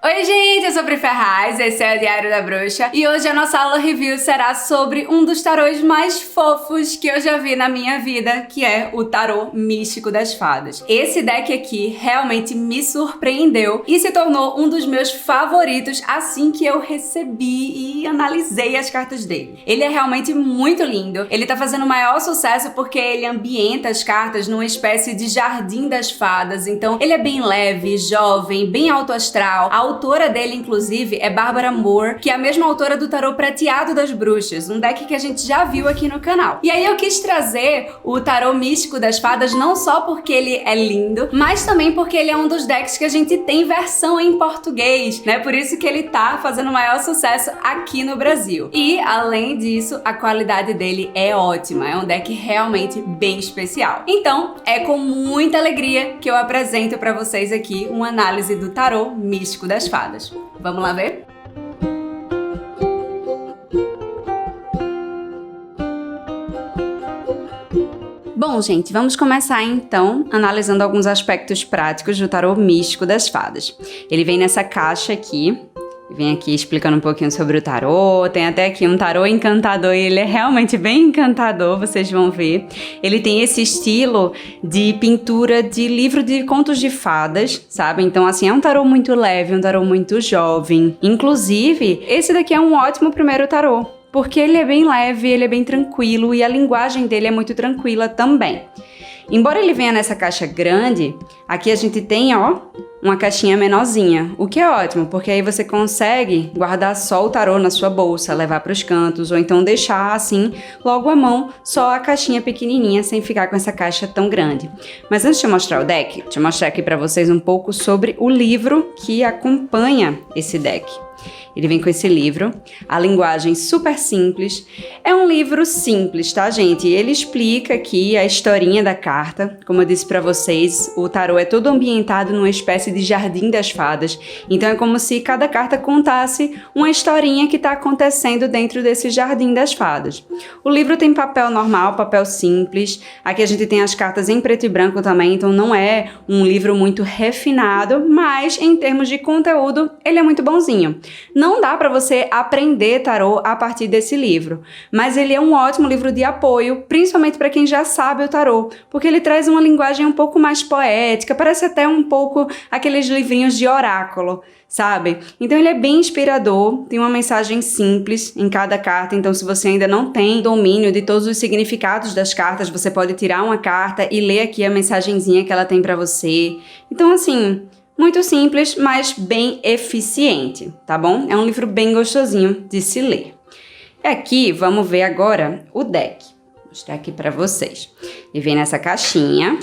Oi gente, eu sou Pri Ferraz, esse é o Diário da Bruxa e hoje a nossa aula review será sobre um dos tarôs mais fofos que eu já vi na minha vida, que é o tarô místico das fadas. Esse deck aqui realmente me surpreendeu e se tornou um dos meus favoritos assim que eu recebi e analisei as cartas dele. Ele é realmente muito lindo, ele tá fazendo maior sucesso porque ele ambienta as cartas numa espécie de jardim das fadas, então ele é bem leve, jovem, bem alto astral. A autora dele, inclusive, é Bárbara Moore, que é a mesma autora do Tarô Prateado das Bruxas, um deck que a gente já viu aqui no canal. E aí eu quis trazer o Tarô Místico das Fadas não só porque ele é lindo, mas também porque ele é um dos decks que a gente tem versão em português, né? Por isso que ele tá fazendo maior sucesso aqui no Brasil. E, além disso, a qualidade dele é ótima, é um deck realmente bem especial. Então, é com muita alegria que eu apresento pra vocês aqui uma análise do Tarô Místico das Fadas. Vamos lá ver? Bom, gente, vamos começar então analisando alguns aspectos práticos do Tarô Místico das Fadas. Ele vem nessa caixa aqui. Vem aqui explicando um pouquinho sobre o tarô, tem até aqui um tarô encantador e ele é realmente bem encantador, vocês vão ver. Ele tem esse estilo de pintura de livro de contos de fadas, sabe? Então assim, é um tarô muito leve, um tarô muito jovem. Inclusive, esse daqui é um ótimo primeiro tarô, porque ele é bem leve, ele é bem tranquilo e a linguagem dele é muito tranquila também. Embora ele venha nessa caixa grande, aqui a gente tem, ó, uma caixinha menorzinha, o que é ótimo, porque aí você consegue guardar só o tarô na sua bolsa, levar para os cantos, ou então deixar assim, logo à mão, só a caixinha pequenininha, sem ficar com essa caixa tão grande. Mas antes de eu mostrar o deck, deixa eu mostrar aqui para vocês um pouco sobre o livro que acompanha esse deck. Ele vem com esse livro, a linguagem super simples. É um livro simples, tá, gente? Ele explica aqui a historinha da carta. Como eu disse pra vocês, o tarô é todo ambientado numa espécie de jardim das fadas. Então é como se cada carta contasse uma historinha que tá acontecendo dentro desse jardim das fadas. O livro tem papel normal, papel simples. Aqui a gente tem as cartas em preto e branco também, então não é um livro muito refinado, mas em termos de conteúdo, ele é muito bonzinho. Não dá para você aprender tarô a partir desse livro, mas ele é um ótimo livro de apoio, principalmente para quem já sabe o tarô, porque ele traz uma linguagem um pouco mais poética, parece até um pouco aqueles livrinhos de oráculo, sabe? Então ele é bem inspirador, tem uma mensagem simples em cada carta, então se você ainda não tem domínio de todos os significados das cartas, você pode tirar uma carta e ler aqui a mensagenzinha que ela tem para você. Então assim, muito simples, mas bem eficiente, tá bom? É um livro bem gostosinho de se ler. E aqui, vamos ver agora o deck. Vou mostrar aqui pra vocês. Ele vem nessa caixinha.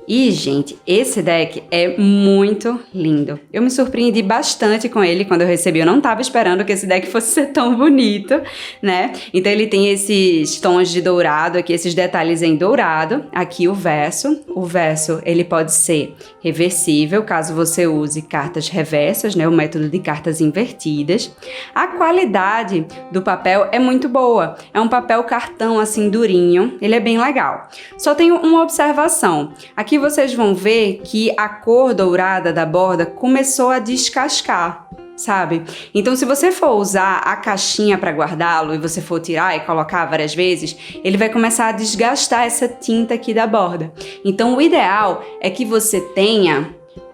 E, gente, esse deck é muito lindo. Eu me surpreendi bastante com ele quando eu recebi. Eu não tava esperando que esse deck fosse ser tão bonito, né? Então ele tem esses tons de dourado aqui, esses detalhes em dourado. Aqui o verso. O verso, ele pode ser reversível, caso você use cartas reversas, né? O método de cartas invertidas. A qualidade do papel é muito boa. É um papel cartão, assim, durinho. Ele é bem legal. Só tenho uma observação. Aqui vocês vão ver que a cor dourada da borda começou a descascar, sabe? Então se você for usar a caixinha para guardá-lo e você for tirar e colocar várias vezes, ele vai começar a desgastar essa tinta aqui da borda. Então o ideal é que você tenha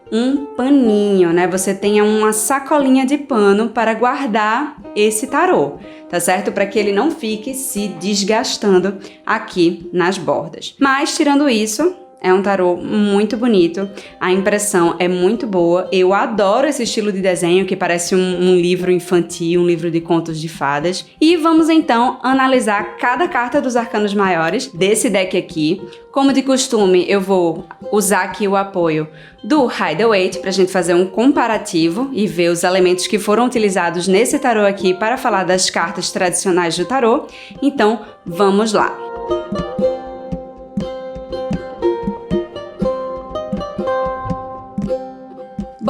um paninho, né? Você tenha uma sacolinha de pano para guardar esse tarô, tá certo? Para que ele não fique se desgastando aqui nas bordas. Mas tirando isso, é um tarô muito bonito, a impressão é muito boa, eu adoro esse estilo de desenho que parece um livro infantil, um livro de contos de fadas. E vamos então analisar cada carta dos arcanos maiores desse deck aqui. Como de costume, eu vou usar aqui o apoio do Rider-Waite para a gente fazer um comparativo e ver os elementos que foram utilizados nesse tarô aqui para falar das cartas tradicionais do tarô. Então, vamos lá!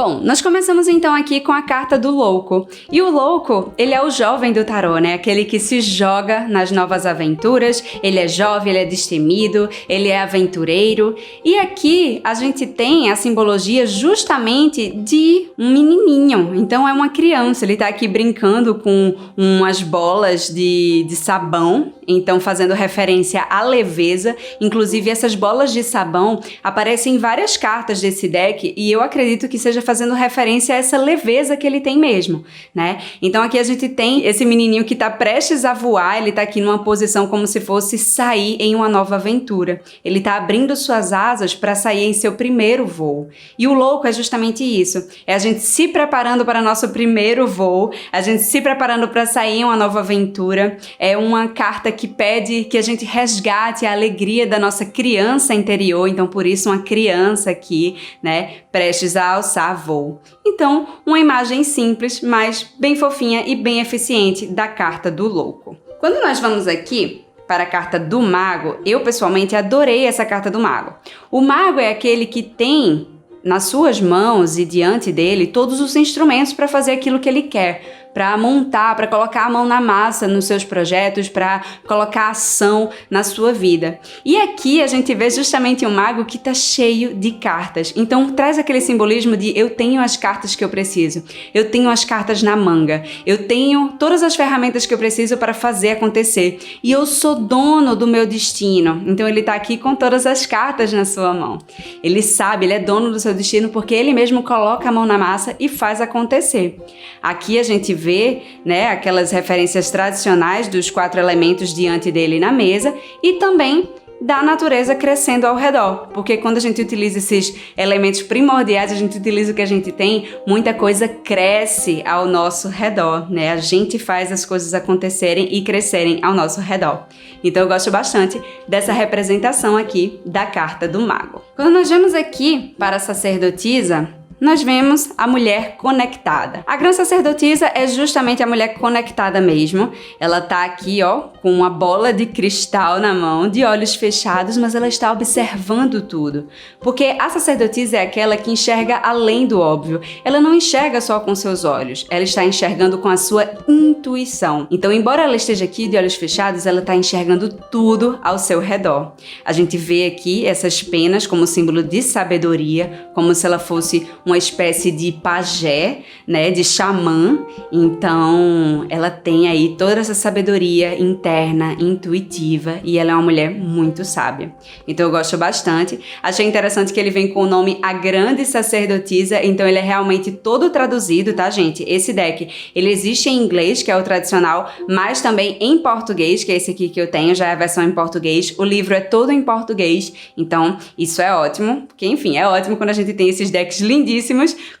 Bom, nós começamos então aqui com a carta do louco. E o louco, ele é o jovem do tarô, né? Aquele que se joga nas novas aventuras. Ele é jovem, ele é destemido, ele é aventureiro. E aqui a gente tem a simbologia justamente de um menininho. Então é uma criança, ele tá aqui brincando com umas bolas de sabão. Então fazendo referência à leveza. Inclusive essas bolas de sabão aparecem em várias cartas desse deck e eu acredito que seja fazendo referência a essa leveza que ele tem mesmo, né? Então aqui a gente tem esse menininho que tá prestes a voar, ele tá aqui numa posição como se fosse sair em uma nova aventura. Ele tá abrindo suas asas para sair em seu primeiro voo. E o louco é justamente isso, é a gente se preparando para nosso primeiro voo, a gente se preparando para sair em uma nova aventura. É uma carta que pede que a gente resgate a alegria da nossa criança interior, então por isso uma criança aqui, né, prestes a alçar voo. Então, uma imagem simples, mas bem fofinha e bem eficiente da carta do louco. Quando nós vamos aqui para a carta do mago, eu pessoalmente adorei essa carta do mago. O mago é aquele que tem nas suas mãos e diante dele todos os instrumentos para fazer aquilo que ele quer, para montar, para colocar a mão na massa nos seus projetos, para colocar ação na sua vida. E aqui a gente vê justamente um mago que está cheio de cartas. Então traz aquele simbolismo de eu tenho as cartas que eu preciso, eu tenho as cartas na manga, eu tenho todas as ferramentas que eu preciso para fazer acontecer e eu sou dono do meu destino. Então ele está aqui com todas as cartas na sua mão. Ele sabe, ele é dono do seu destino porque ele mesmo coloca a mão na massa e faz acontecer. Aqui a gente vê, né, aquelas referências tradicionais dos 4 elementos diante dele na mesa e também da natureza crescendo ao redor, porque quando a gente utiliza esses elementos primordiais, a gente utiliza o que a gente tem, muita coisa cresce ao nosso redor, né? A gente faz as coisas acontecerem e crescerem ao nosso redor. Então eu gosto bastante dessa representação aqui da carta do mago. Quando nós vemos aqui para a sacerdotisa, nós vemos a mulher conectada. A grande sacerdotisa é justamente a mulher conectada mesmo. Ela tá aqui, ó, com uma bola de cristal na mão, de olhos fechados, mas ela está observando tudo. Porque a sacerdotisa é aquela que enxerga além do óbvio. Ela não enxerga só com seus olhos, ela está enxergando com a sua intuição. Então, embora ela esteja aqui de olhos fechados, ela está enxergando tudo ao seu redor. A gente vê aqui essas penas como símbolo de sabedoria, como se ela fosse uma espécie de pajé, né, de xamã. Então, ela tem aí toda essa sabedoria interna, intuitiva, e ela é uma mulher muito sábia. Então, eu gosto bastante. Achei interessante que ele vem com o nome A Grande Sacerdotisa, então ele é realmente todo traduzido, tá, gente? Esse deck, ele existe em inglês, que é o tradicional, mas também em português, que é esse aqui que eu tenho, já é a versão em português. O livro é todo em português, então isso é ótimo, porque, enfim, é ótimo quando a gente tem esses decks lindíssimos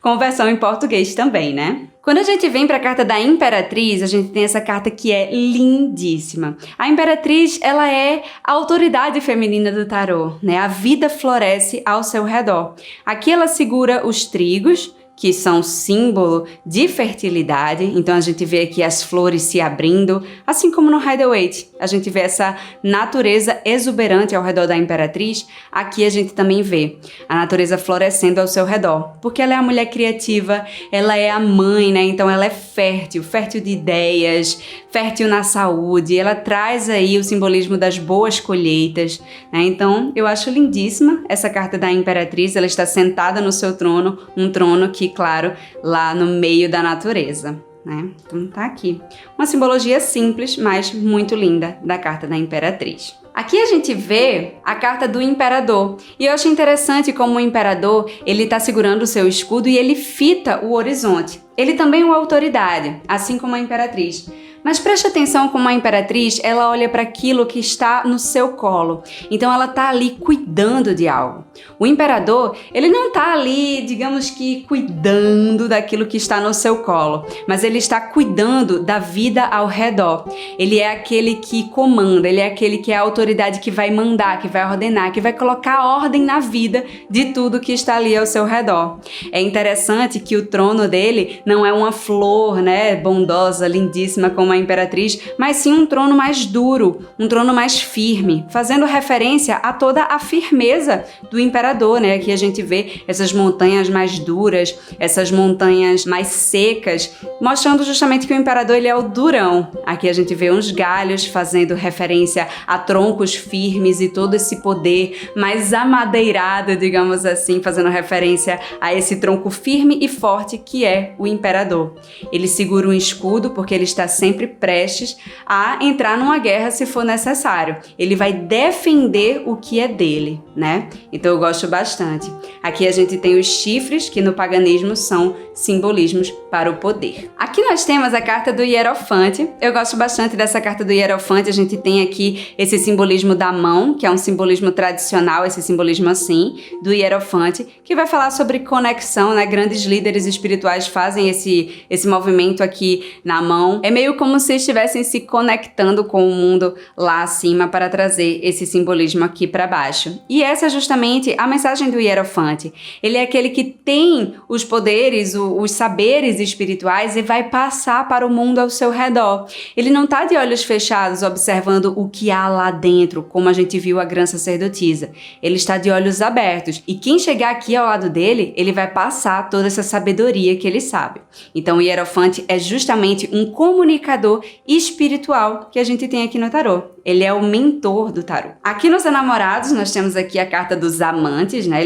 com versão em português também, né? Quando a gente vem para a carta da Imperatriz, a gente tem essa carta que é lindíssima. A Imperatriz, ela é a autoridade feminina do tarô, né? A vida floresce ao seu redor. Aqui ela segura os trigos, que são símbolo de fertilidade. Então a gente vê aqui as flores se abrindo, assim como no Rider-Waite. A gente vê essa natureza exuberante ao redor da Imperatriz. Aqui a gente também vê a natureza florescendo ao seu redor, porque ela é a mulher criativa, ela é a mãe, né? Então ela é fértil, fértil de ideias, fértil na saúde, ela traz aí o simbolismo das boas colheitas, né? Então eu acho lindíssima essa carta da Imperatriz. Ela está sentada no seu trono, um trono que, claro, lá no meio da natureza, né? Então tá aqui. Uma simbologia simples, mas muito linda da carta da Imperatriz. Aqui a gente vê a carta do Imperador. E eu acho interessante como o Imperador, ele tá segurando o seu escudo e ele fita o horizonte. Ele também é uma autoridade, assim como a Imperatriz. Mas preste atenção como a Imperatriz, ela olha para aquilo que está no seu colo. Então ela está ali cuidando de algo. O Imperador, ele não está ali, digamos que, cuidando daquilo que está no seu colo, mas ele está cuidando da vida ao redor. Ele é aquele que comanda, ele é aquele que é a autoridade que vai mandar, que vai ordenar, que vai colocar ordem na vida de tudo que está ali ao seu redor. É interessante que o trono dele não é uma flor, né, bondosa, lindíssima, como uma imperatriz, mas sim um trono mais duro, um trono mais firme, fazendo referência a toda a firmeza do imperador, né? Aqui a gente vê essas montanhas mais duras, essas montanhas mais secas, mostrando justamente que o imperador ele é o durão. Aqui a gente vê uns galhos fazendo referência a troncos firmes e todo esse poder mais amadeirado, digamos assim, fazendo referência a esse tronco firme e forte que é o imperador. Ele segura um escudo porque ele está sempre prestes a entrar numa guerra se for necessário. Ele vai defender o que é dele, né? Então eu gosto bastante. Aqui a gente tem os chifres, que no paganismo são simbolismos para o poder. Aqui nós temos a carta do Hierofante. Eu gosto bastante dessa carta do Hierofante. A gente tem aqui esse simbolismo da mão, que é um simbolismo tradicional, esse simbolismo assim, do Hierofante, que vai falar sobre conexão, né? Grandes líderes espirituais fazem esse movimento aqui na mão. É meio como se estivessem se conectando com o mundo lá acima para trazer esse simbolismo aqui para baixo. E essa é justamente a mensagem do Hierofante. Ele é aquele que tem os poderes, os saberes espirituais e vai passar para o mundo ao seu redor. Ele não está de olhos fechados observando o que há lá dentro, como a gente viu a grã sacerdotisa. Ele está de olhos abertos e quem chegar aqui ao lado dele, ele vai passar toda essa sabedoria que ele sabe. Então o Hierofante é justamente um comunicador espiritual que a gente tem aqui no tarô. Ele é o mentor do tarô. Aqui nos Enamorados nós temos aqui a carta dos amantes, né?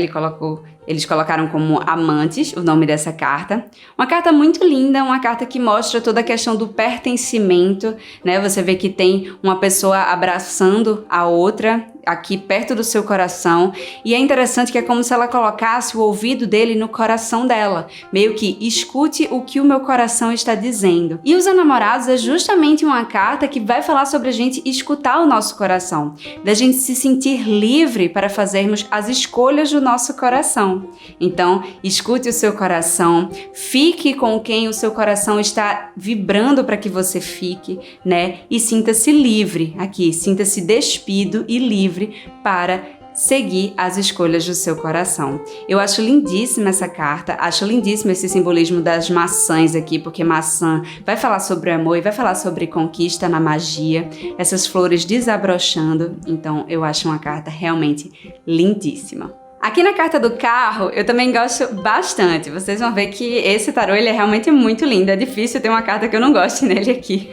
Eles colocaram como amantes o nome dessa carta. Uma carta muito linda, uma carta que mostra toda a questão do pertencimento, né? Você vê que tem uma pessoa abraçando a outra aqui perto do seu coração, e é interessante que é como se ela colocasse o ouvido dele no coração dela, meio que escute o que o meu coração está dizendo. E os Enamorados é justamente uma carta que vai falar sobre a gente escutar o nosso coração, da gente se sentir livre para fazermos as escolhas do nosso coração. Então, escute o seu coração, fique com quem o seu coração está vibrando para que você fique, né? E sinta-se livre aqui, sinta-se despido e livre para seguir as escolhas do seu coração. Eu acho lindíssima essa carta, acho lindíssimo esse simbolismo das maçãs aqui, porque maçã vai falar sobre o amor e vai falar sobre conquista na magia, essas flores desabrochando, então eu acho uma carta realmente lindíssima. Aqui na carta do carro, eu também gosto bastante. Vocês vão ver que esse tarô ele é realmente muito lindo. É difícil ter uma carta que eu não goste nele aqui.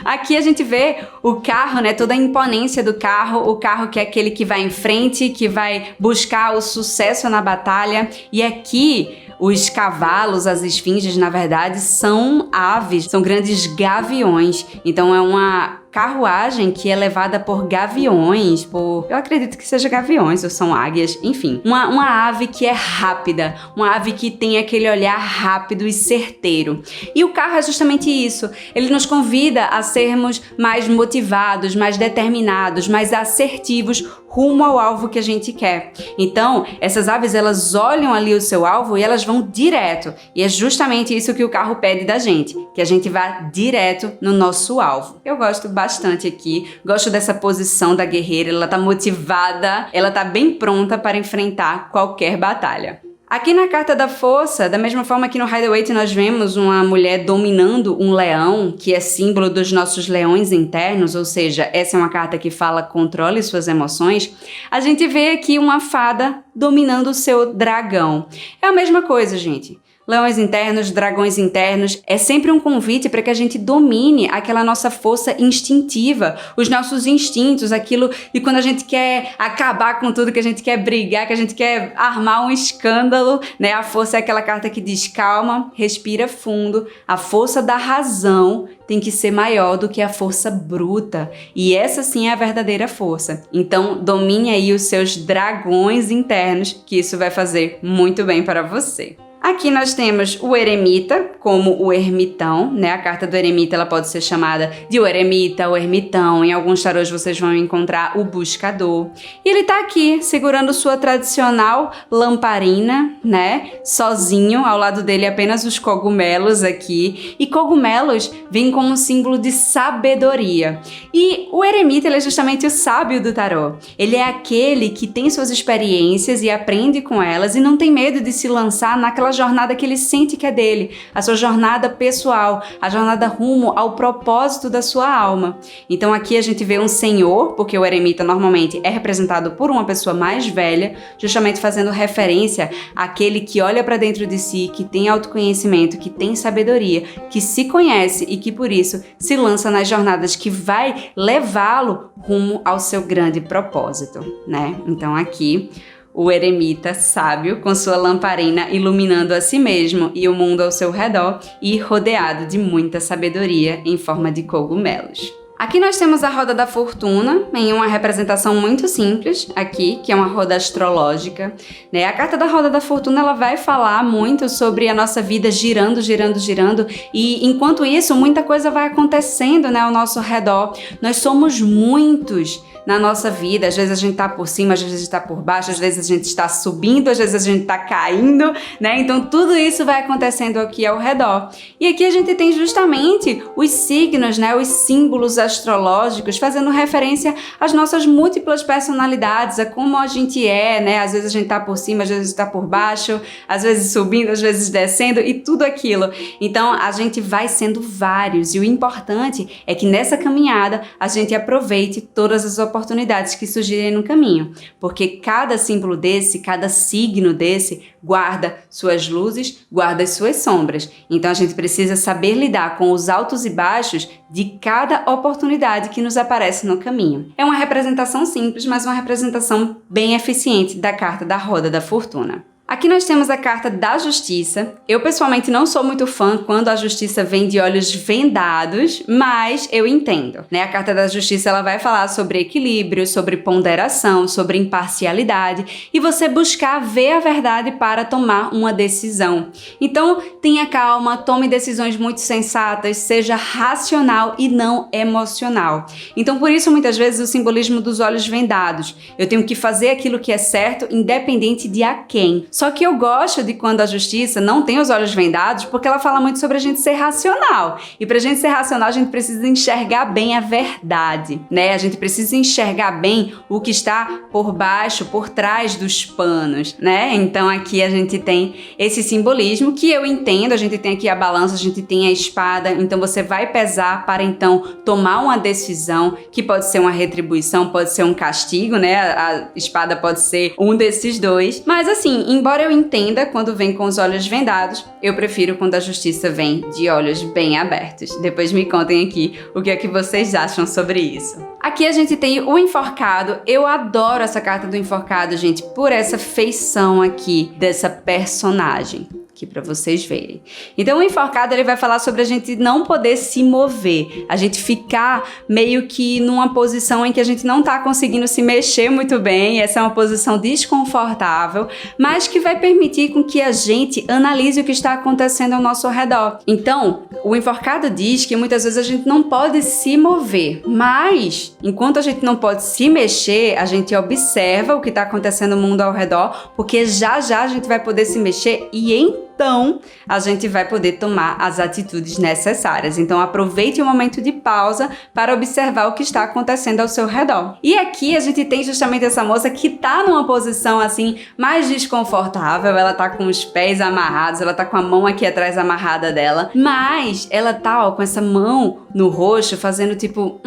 Aqui a gente vê o carro, né? Toda a imponência do carro. O carro que é aquele que vai em frente, que vai buscar o sucesso na batalha. E aqui os cavalos, as esfinges, na verdade, são aves, são grandes gaviões. Então é uma carruagem que é levada por gaviões, eu acredito que seja gaviões ou são águias, enfim. Uma ave que é rápida, uma ave que tem aquele olhar rápido e certeiro. E o carro é justamente isso, ele nos convida a sermos mais motivados, mais determinados, mais assertivos rumo ao alvo que a gente quer. Então, essas aves, elas olham ali o seu alvo e elas vão direto. E é justamente isso que o carro pede da gente, que a gente vá direto no nosso alvo. Eu gosto bastante aqui, gosto dessa posição da guerreira, ela tá motivada, ela tá bem pronta para enfrentar qualquer batalha. Aqui na carta da força, da mesma forma que no Rider-Waite nós vemos uma mulher dominando um leão, que é símbolo dos nossos leões internos, ou seja, essa é uma carta que fala controle suas emoções, a gente vê aqui uma fada dominando o seu dragão. É a mesma coisa, gente. Leões internos, dragões internos, é sempre um convite para que a gente domine aquela nossa força instintiva, os nossos instintos, aquilo e quando a gente quer acabar com tudo, que a gente quer brigar, que a gente quer armar um escândalo, né? A força é aquela carta que diz calma, respira fundo, a força da razão tem que ser maior do que a força bruta, e essa sim é a verdadeira força. Então, domine aí os seus dragões internos, que isso vai fazer muito bem para você. Aqui nós temos o eremita como o ermitão, né? A carta do eremita ela pode ser chamada de o eremita, o ermitão. Em alguns tarôs vocês vão encontrar o buscador. E ele tá aqui segurando sua tradicional lamparina, né? Sozinho, ao lado dele apenas os cogumelos aqui. E cogumelos vêm como um símbolo de sabedoria. E o eremita ele é justamente o sábio do tarô. Ele é aquele que tem suas experiências e aprende com elas e não tem medo de se lançar naquelas aquela jornada que ele sente que é dele, a sua jornada pessoal, a jornada rumo ao propósito da sua alma. Então aqui a gente vê um senhor, porque o eremita normalmente é representado por uma pessoa mais velha, justamente fazendo referência àquele que olha para dentro de si, que tem autoconhecimento, que tem sabedoria, que se conhece e que por isso se lança nas jornadas que vai levá-lo rumo ao seu grande propósito, né? Então aqui o eremita sábio com sua lamparina iluminando a si mesmo e o mundo ao seu redor e rodeado de muita sabedoria em forma de cogumelos. Aqui nós temos a roda da fortuna, em uma representação muito simples aqui, que é uma roda astrológica, né? A carta da roda da fortuna, ela vai falar muito sobre a nossa vida girando, girando, girando, e enquanto isso, muita coisa vai acontecendo, né, ao nosso redor. Nós somos muitos na nossa vida, às vezes a gente tá por cima, às vezes a gente tá por baixo, às vezes a gente está subindo, às vezes a gente tá caindo, né? Então tudo isso vai acontecendo aqui ao redor. E aqui a gente tem justamente os signos, né? Os símbolos astrológicos, fazendo referência às nossas múltiplas personalidades, a como a gente é, né? Às vezes a gente tá por cima, às vezes a gente tá por baixo, às vezes subindo, às vezes descendo e tudo aquilo. Então a gente vai sendo vários e o importante é que nessa caminhada a gente aproveite todas as oportunidades que surgirem no caminho, porque cada símbolo desse, cada signo desse guarda suas luzes, guarda as suas sombras. Então a gente precisa saber lidar com os altos e baixos de cada oportunidade que nos aparece no caminho. É uma representação simples, mas uma representação bem eficiente da carta da roda da fortuna. Aqui nós temos a carta da justiça. Eu pessoalmente não sou muito fã quando a justiça vem de olhos vendados, mas eu entendo, né? A carta da justiça, ela vai falar sobre equilíbrio, sobre ponderação, sobre imparcialidade e você buscar ver a verdade para tomar uma decisão. Então, tenha calma, tome decisões muito sensatas, seja racional e não emocional. Então, por isso, muitas vezes, o simbolismo dos olhos vendados. Eu tenho que fazer aquilo que é certo, independente de a quem. Só que eu gosto de quando a justiça não tem os olhos vendados, porque ela fala muito sobre a gente ser racional. E pra gente ser racional, a gente precisa enxergar bem a verdade, né? A gente precisa enxergar bem o que está por baixo, por trás dos panos, né? Então aqui a gente tem esse simbolismo que eu entendo, a gente tem aqui a balança, a gente tem a espada, então você vai pesar para então tomar uma decisão que pode ser uma retribuição, pode ser um castigo, né? A espada pode ser um desses dois, mas assim, embora eu entenda quando vem com os olhos vendados, eu prefiro quando a justiça vem de olhos bem abertos. Depois me contem aqui o que é que vocês acham sobre isso. Aqui a gente tem o enforcado. Eu adoro essa carta do enforcado, gente, por essa feição aqui dessa personagem. Aqui para vocês verem. Então o enforcado, ele vai falar sobre a gente não poder se mover, a gente ficar meio que numa posição em que a gente não tá conseguindo se mexer muito bem, essa é uma posição desconfortável, mas que vai permitir com que a gente analise o que está acontecendo ao nosso redor. Então, o enforcado diz que muitas vezes a gente não pode se mover, mas enquanto a gente não pode se mexer, a gente observa o que está acontecendo no mundo ao redor, porque já já a gente vai poder se mexer e então a gente vai poder tomar as atitudes necessárias. Então aproveite o momento de pausa para observar o que está acontecendo ao seu redor. E aqui a gente tem justamente essa moça que tá numa posição assim mais desconfortável, ela tá com os pés amarrados, ela tá com a mão aqui atrás amarrada dela, mas ela tá, ó, com essa mão no rosto fazendo tipo,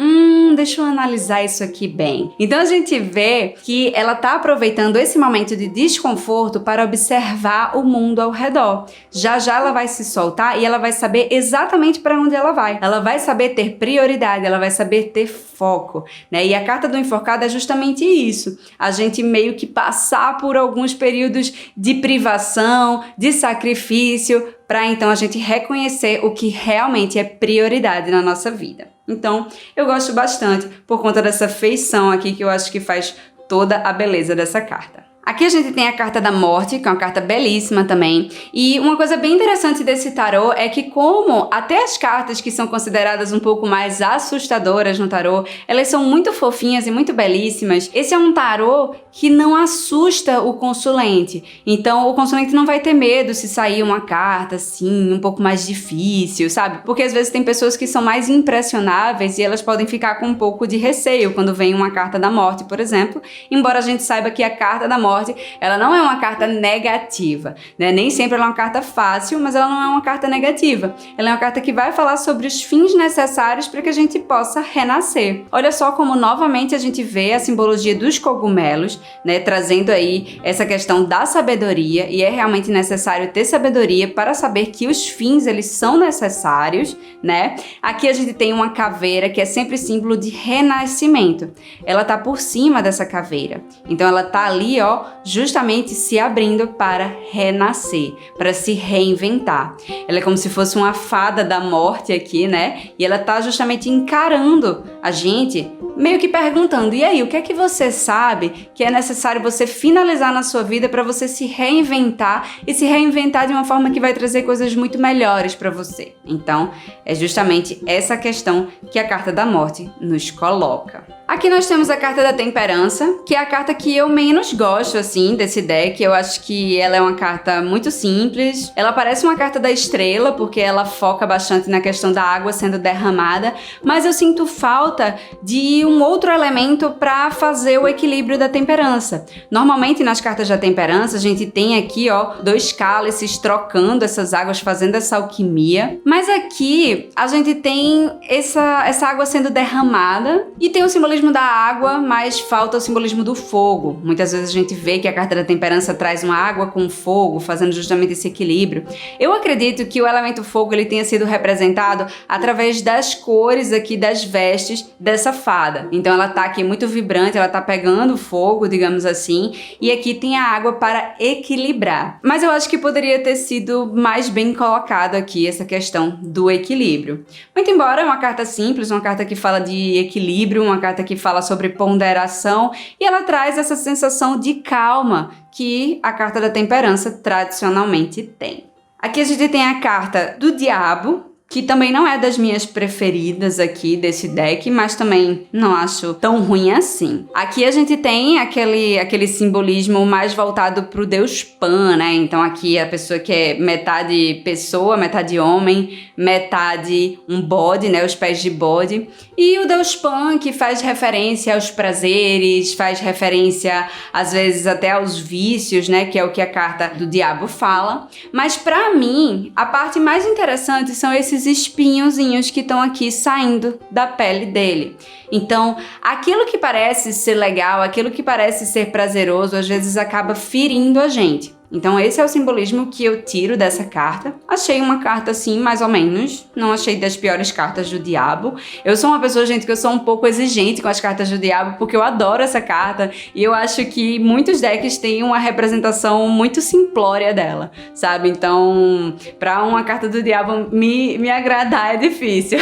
deixa eu analisar isso aqui bem. Então a gente vê que ela tá aproveitando esse momento de desconforto para observar o mundo ao redor. Já já ela vai se soltar e ela vai saber exatamente para onde ela vai. Ela vai saber ter prioridade, ela vai saber ter foco, né? E a carta do enforcado é justamente isso. A gente meio que passar por alguns períodos de privação, de sacrifício, para então a gente reconhecer o que realmente é prioridade na nossa vida. Então, eu gosto bastante por conta dessa feição aqui que eu acho que faz toda a beleza dessa carta. Aqui a gente tem a carta da morte, que é uma carta belíssima também. E uma coisa bem interessante desse tarô é que como até as cartas que são consideradas um pouco mais assustadoras no tarô, elas são muito fofinhas e muito belíssimas. Esse é um tarô que não assusta o consulente. Então o consulente não vai ter medo se sair uma carta assim, um pouco mais difícil, sabe? Porque às vezes tem pessoas que são mais impressionáveis e elas podem ficar com um pouco de receio quando vem uma carta da morte, por exemplo. Embora a gente saiba que a carta da morte Morte, ela não é uma carta negativa, né? Nem sempre ela é uma carta fácil, mas ela não é uma carta negativa. Ela é uma carta que vai falar sobre os fins necessários para que a gente possa renascer. Olha só como novamente a gente vê a simbologia dos cogumelos, né? Trazendo aí essa questão da sabedoria, e é realmente necessário ter sabedoria para saber que os fins, eles são necessários, né? Aqui a gente tem uma caveira que é sempre símbolo de renascimento. Ela tá por cima dessa caveira. Então ela tá ali, ó, justamente se abrindo para renascer, para se reinventar. Ela é como se fosse uma fada da morte aqui, né? E ela tá justamente encarando a gente, meio que perguntando: e aí, o que é que você sabe que é necessário você finalizar na sua vida para você se reinventar e se reinventar de uma forma que vai trazer coisas muito melhores para você? Então, é justamente essa questão que a carta da morte nos coloca. Aqui nós temos a carta da temperança, que é a carta que eu menos gosto, assim, desse deck. Eu acho que ela é uma carta muito simples. Ela parece uma carta da estrela, porque ela foca bastante na questão da água sendo derramada, mas eu sinto falta de um outro elemento para fazer o equilíbrio da temperança. Normalmente nas cartas da temperança a gente tem aqui, ó, 2 cálices trocando essas águas, fazendo essa alquimia, mas aqui a gente tem essa água sendo derramada e tem o simbolismo da água, mas falta o simbolismo do fogo. Muitas vezes a gente vê que a carta da temperança traz uma água com fogo, fazendo justamente esse equilíbrio. Eu acredito que o elemento fogo ele tenha sido representado através das cores aqui das vestes dessa fada. Então ela tá aqui muito vibrante, ela tá pegando fogo, digamos assim, e aqui tem a água para equilibrar. Mas eu acho que poderia ter sido mais bem colocado aqui essa questão do equilíbrio. Muito embora é uma carta simples, uma carta que fala de equilíbrio, uma carta que fala sobre ponderação, e ela traz essa sensação de calma que a carta da temperança tradicionalmente tem. Aqui a gente tem a carta do diabo, que também não é das minhas preferidas aqui desse deck, mas também não acho tão ruim assim. Aqui a gente tem aquele simbolismo mais voltado pro deus Pan, né? Então aqui a pessoa que é metade pessoa, metade homem, metade um bode, né? Os pés de bode. E o deus Pan, que faz referência aos prazeres, faz referência às vezes até aos vícios, né? Que é o que a carta do diabo fala. Mas pra mim, a parte mais interessante são esses espinhozinhos que estão aqui saindo da pele dele. Então, aquilo que parece ser legal, aquilo que parece ser prazeroso, às vezes acaba ferindo a gente. Então esse é o simbolismo que eu tiro dessa carta. Achei uma carta assim, mais ou menos. Não achei das piores cartas do diabo. Eu sou uma pessoa, gente, que eu sou um pouco exigente com as cartas do diabo, porque eu adoro essa carta e eu acho que muitos decks têm uma representação muito simplória dela, sabe? Então, pra uma carta do diabo me agradar é difícil.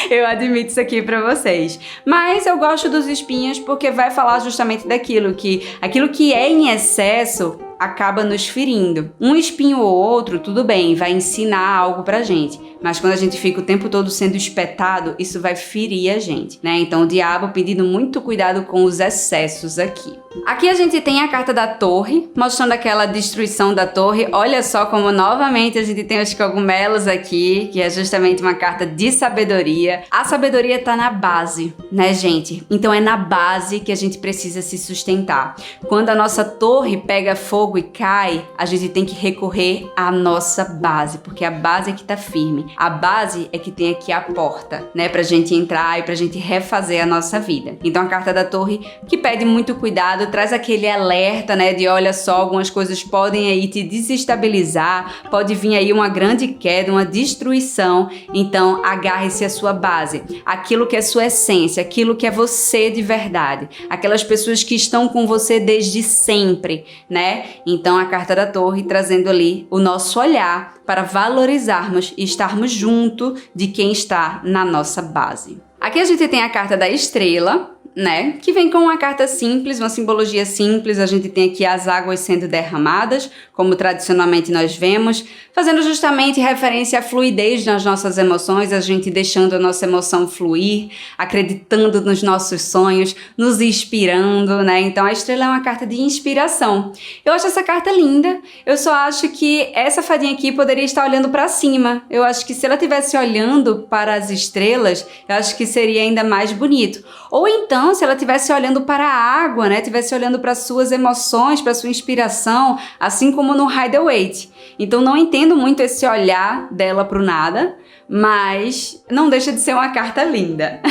Eu admito isso aqui pra vocês. Mas eu gosto dos espinhos porque vai falar justamente daquilo que é em excesso acaba nos ferindo. Um espinho ou outro, tudo bem, vai ensinar algo pra gente. Mas quando a gente fica o tempo todo sendo espetado, isso vai ferir a gente, né? Então o diabo pedindo muito cuidado com os excessos aqui. Aqui a gente tem a carta da torre, mostrando aquela destruição da torre. Olha só como novamente a gente tem os cogumelos aqui, que é justamente uma carta de sabedoria. A sabedoria tá na base, né, gente? Então é na base que a gente precisa se sustentar. Quando a nossa torre pega fogo e cai, a gente tem que recorrer à nossa base, porque a base é que tá firme. A base é que tem aqui a porta, né, pra gente entrar e pra gente refazer a nossa vida. Então a carta da torre, que pede muito cuidado, traz aquele alerta, né, de olha só, algumas coisas podem aí te desestabilizar, pode vir aí uma grande queda, uma destruição. Então agarre-se à sua base, aquilo que é sua essência, aquilo que é você de verdade, aquelas pessoas que estão com você desde sempre, né? Então a carta da torre trazendo ali o nosso olhar para valorizarmos e estarmos junto de quem está na nossa base. Aqui a gente tem a carta da estrela, né? Que vem com uma carta simples, uma simbologia simples. A gente tem aqui as águas sendo derramadas, como tradicionalmente nós vemos, fazendo justamente referência à fluidez nas nossas emoções, a gente deixando a nossa emoção fluir, acreditando nos nossos sonhos, nos inspirando, né? Então a estrela é uma carta de inspiração. Eu acho essa carta linda, eu só acho que essa fadinha aqui poderia estar olhando para cima. Eu acho que se ela estivesse olhando para as estrelas, eu acho que seria ainda mais bonito. Ou então se ela estivesse olhando para a água, né? Estivesse olhando para suas emoções, para sua inspiração, assim como no Rider-Waite. Então não entendo muito esse olhar dela pro nada, mas não deixa de ser uma carta linda.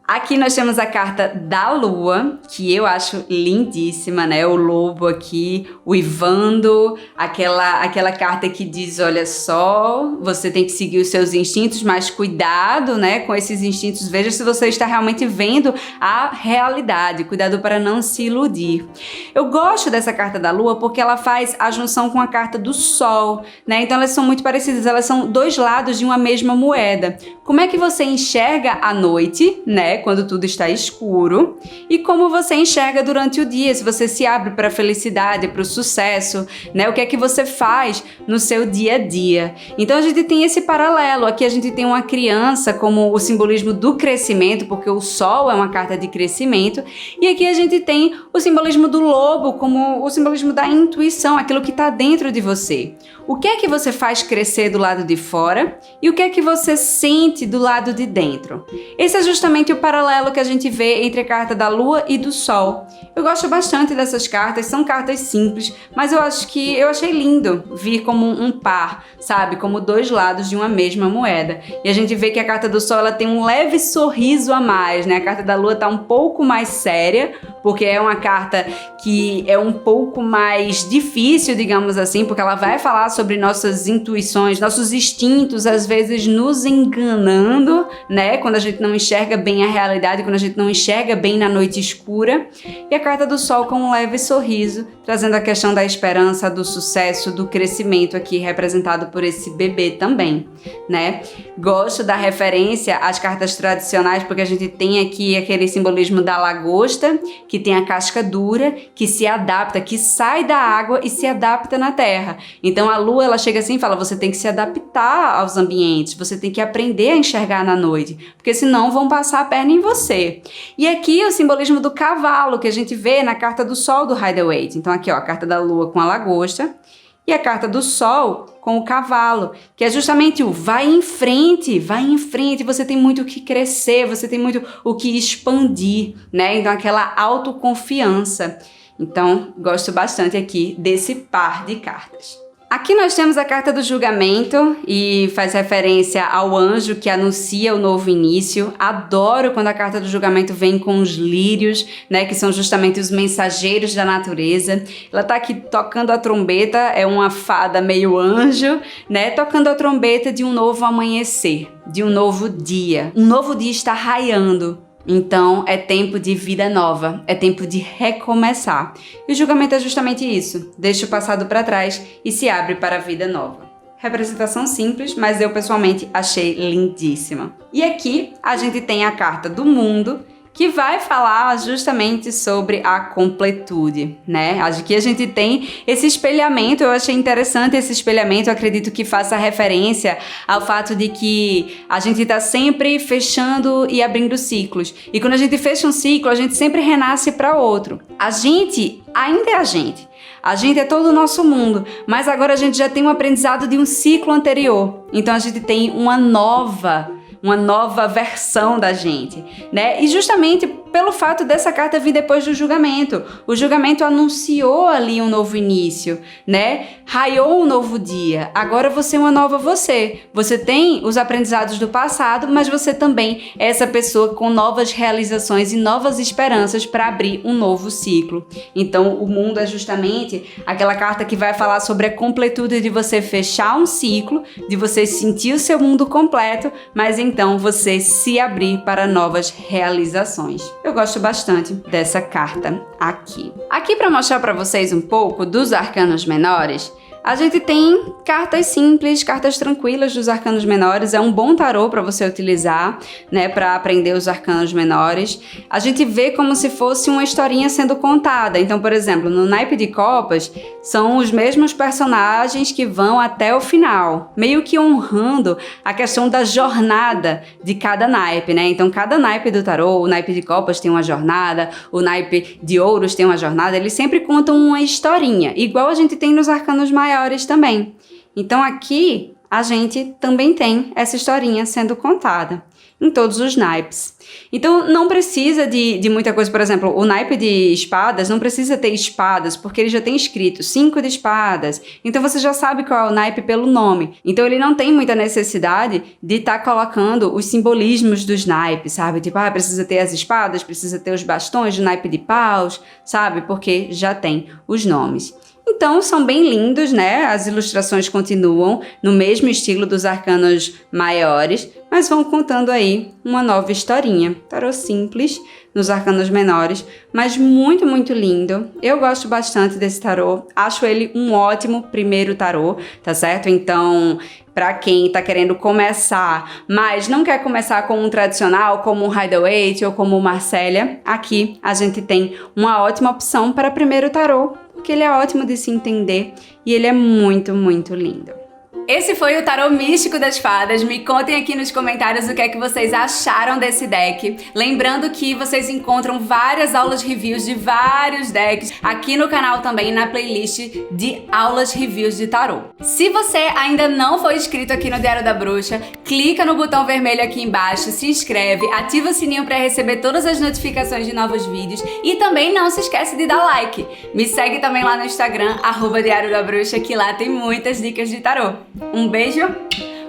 Aqui nós temos a carta da Lua, que eu acho lindíssima, né? O lobo aqui, uivando, aquela carta que diz, olha só, você tem que seguir os seus instintos, mas cuidado, né, com esses instintos. Veja se você está realmente vendo a realidade, cuidado para não se iludir. Eu gosto dessa carta da Lua porque ela faz a junção com a carta do Sol, né? Então elas são muito parecidas, elas são dois lados de uma mesma moeda. Como é que você enxerga a noite, né? Quando tudo está escuro, e como você enxerga durante o dia, se você se abre para a felicidade, para o sucesso, né? O que é que você faz no seu dia a dia. Então a gente tem esse paralelo, aqui a gente tem uma criança como o simbolismo do crescimento, porque o sol é uma carta de crescimento, e aqui a gente tem o simbolismo do lobo como o simbolismo da intuição, aquilo que está dentro de você. O que é que você faz crescer do lado de fora e o que é que você sente do lado de dentro? Esse é justamente o paralelo que a gente vê entre a carta da Lua e do Sol. Eu gosto bastante dessas cartas, são cartas simples, mas eu achei lindo vir como um par, sabe? Como dois lados de uma mesma moeda. E a gente vê que a carta do Sol ela tem um leve sorriso a mais, né? A carta da Lua tá um pouco mais séria, porque é uma carta que é um pouco mais difícil, digamos assim, porque ela vai falar sobre nossas intuições, nossos instintos, às vezes nos enganando, né? Quando a gente não enxerga bem a realidade, quando a gente não enxerga bem na noite escura. E a carta do Sol com um leve sorriso, trazendo a questão da esperança, do sucesso, do crescimento aqui, representado por esse bebê também, né? Gosto da referência às cartas tradicionais, porque a gente tem aqui aquele simbolismo da lagosta, que tem a casca dura, que se adapta, que sai da água e se adapta na terra. Então a Lua, ela chega assim e fala, você tem que se adaptar aos ambientes, você tem que aprender a enxergar na noite, porque senão vão passar a perna em você. E aqui o simbolismo do cavalo, que a gente vê na carta do Sol do Rider-Waite. Então aqui, ó, a carta da Lua com a lagosta e a carta do Sol com o cavalo, que é justamente o vai em frente, você tem muito o que crescer, você tem muito o que expandir, né? Então aquela autoconfiança. Então, gosto bastante aqui desse par de cartas. Aqui nós temos a carta do julgamento e faz referência ao anjo que anuncia o novo início. Adoro quando a carta do julgamento vem com os lírios, né, que são justamente os mensageiros da natureza. Ela tá aqui tocando a trombeta, é uma fada meio anjo, né, tocando a trombeta de um novo amanhecer, de um novo dia. Um novo dia está raiando. Então, é tempo de vida nova, é tempo de recomeçar. E o julgamento é justamente isso, deixa o passado para trás e se abre para a vida nova. Representação simples, mas eu pessoalmente achei lindíssima. E aqui a gente tem a carta do mundo, que vai falar justamente sobre a completude, né? Aqui a gente tem esse espelhamento, eu achei interessante esse espelhamento, eu acredito que faça referência ao fato de que a gente está sempre fechando e abrindo ciclos. E quando a gente fecha um ciclo, a gente sempre renasce para outro. A gente ainda é a gente. A gente é todo o nosso mundo, mas agora a gente já tem um aprendizado de um ciclo anterior. Então a gente tem uma nova versão da gente, né? E justamente pelo fato dessa carta vir depois do julgamento. O julgamento anunciou ali um novo início, né? Raiou um novo dia. Agora você é uma nova você. Você tem os aprendizados do passado, mas você também é essa pessoa com novas realizações e novas esperanças para abrir um novo ciclo. Então, o mundo é justamente aquela carta que vai falar sobre a completude de você fechar um ciclo, de você sentir o seu mundo completo, mas então você se abrir para novas realizações. Eu gosto bastante dessa carta aqui. Aqui para mostrar para vocês um pouco dos arcanos menores, a gente tem cartas simples, cartas tranquilas dos arcanos menores. É um bom tarô para você utilizar, né, para aprender os arcanos menores. A gente vê como se fosse uma historinha sendo contada. Então, por exemplo, no naipe de copas, são os mesmos personagens que vão até o final, meio que honrando a questão da jornada de cada naipe, né? Então, cada naipe do tarô, o naipe de copas tem uma jornada, o naipe de ouros tem uma jornada, eles sempre contam uma historinha, igual a gente tem nos arcanos maiores também. Então aqui a gente também tem essa historinha sendo contada em todos os naipes. Então não precisa de muita coisa, por exemplo, o naipe de espadas não precisa ter espadas, porque ele já tem escrito 5 de espadas, então você já sabe qual é o naipe pelo nome. Então ele não tem muita necessidade de estar colocando os simbolismos dos naipes, sabe? Tipo, precisa ter as espadas, precisa ter os bastões do naipe de paus, sabe? Porque já tem os nomes. Então, são bem lindos, né? As ilustrações continuam no mesmo estilo dos arcanos maiores, mas vão contando aí uma nova historinha. Tarô simples nos arcanos menores, mas muito, muito lindo. Eu gosto bastante desse tarô. Acho ele um ótimo primeiro tarô, tá certo? Então, para quem tá querendo começar, mas não quer começar com um tradicional, como o Rider-Waite ou como o Marcélia, aqui a gente tem uma ótima opção para primeiro tarô, porque ele é ótimo de se entender e ele é muito, muito lindo. Esse foi o Tarô Místico das Fadas. Me contem aqui nos comentários o que é que vocês acharam desse deck. Lembrando que vocês encontram várias aulas reviews de vários decks aqui no canal também, na playlist de aulas reviews de tarô. Se você ainda não foi inscrito aqui no Diário da Bruxa, clica no botão vermelho aqui embaixo, se inscreve, ativa o sininho para receber todas as notificações de novos vídeos e também não se esquece de dar like. Me segue também lá no Instagram, @Diário da Bruxa, que lá tem muitas dicas de tarô. Um beijo,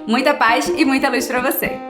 muita paz e muita luz pra você!